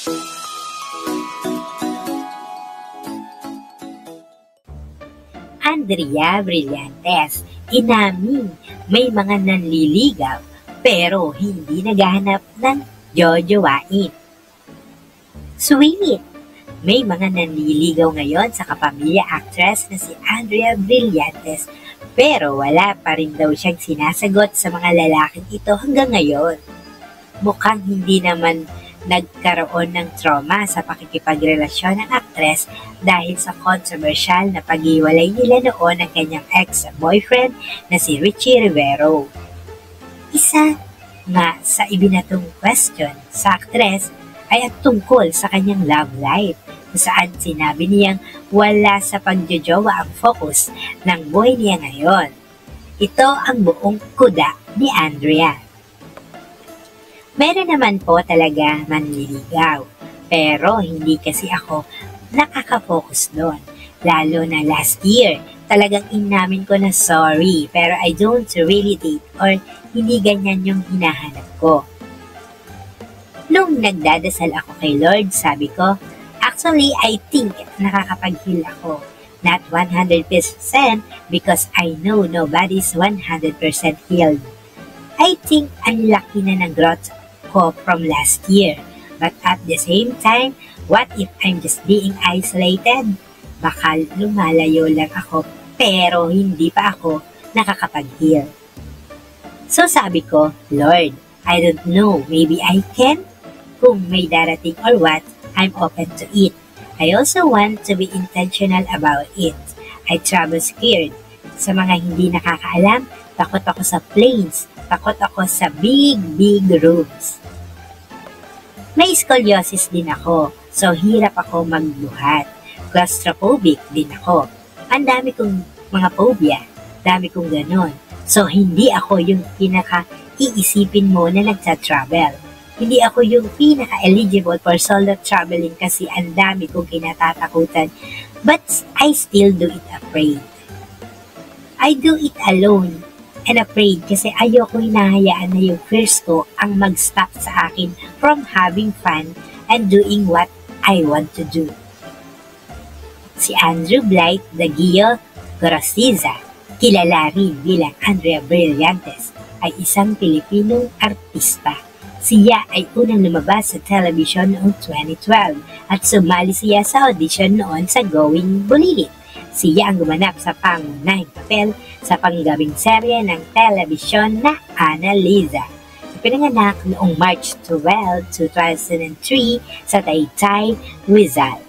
Andrea Brillantes, inaming may mga nanliligaw pero hindi naghahanap ng jojowain. Sweet! May mga nanliligaw ngayon sa kapamilya actress na si Andrea Brillantes pero wala pa rin daw siyang sinasagot sa mga lalaking ito hanggang ngayon. Mukhang hindi naman nagkaroon ng trauma sa pakikipagrelasyon ng aktres dahil sa controversial na paghiwalay nila noon ng kanyang ex-boyfriend na si Richie Rivero. Isa nga sa ibinatong question sa aktres ay at tungkol sa kanyang love life kung saan sinabi niyang wala sa pagjojowa ang focus ng buhay niya ngayon. Ito ang buong kuda ni Andrea. Meron naman po talaga manliligaw, pero hindi kasi ako nakaka-focus doon. Lalo na last year, talagang inamin ko na sorry, pero I don't really date or hindi ganyan yung hinahanap ko. Nung nagdadasal ako kay Lord, sabi ko, actually, I think nakakapag-heal ako. Not 100% because I know nobody's 100% healed. I think ang laki na ng growth ko from last year. But at the same time, what if I'm just being isolated? Baka lumalayo lang ako pero hindi pa ako nakakapag-heal. So sabi ko, Lord, I don't know, maybe I can? Kung may darating or what, I'm open to it. I also want to be intentional about it. I travel scared. Sa mga hindi nakakaalam, takot ako sa planes. Takot ako sa big rooms. May scoliosis din ako, so hirap ako magbuhat. Claustrophobic din ako. Ang dami kong mga phobia, dami kong ganon. So hindi ako yung pinaka-iisipin mo na nagsa-travel. Hindi ako yung pinaka-eligible for solo traveling kasi ang dami kong kinatatakutan. But I still do it afraid. I do it alone and afraid kasi ayoko hinahayaan na yung fears ko ang mag-stop sa akin from having fun and doing what I want to do. Si Andrew Blythe Daguio Gorostiza, kilala rin bilang Andrea Brillantes, ay isang Pilipinong artista. Siya ay unang lumabas sa television noong 2012 at sumali siya sa audition noon sa Going Bulilit. Siya ang gumanap sa pangunahing papel sa panggabing serye ng telebisyon na Annalisa. Ipinanganak noong March 12, 2003 sa Taytay, Rizal.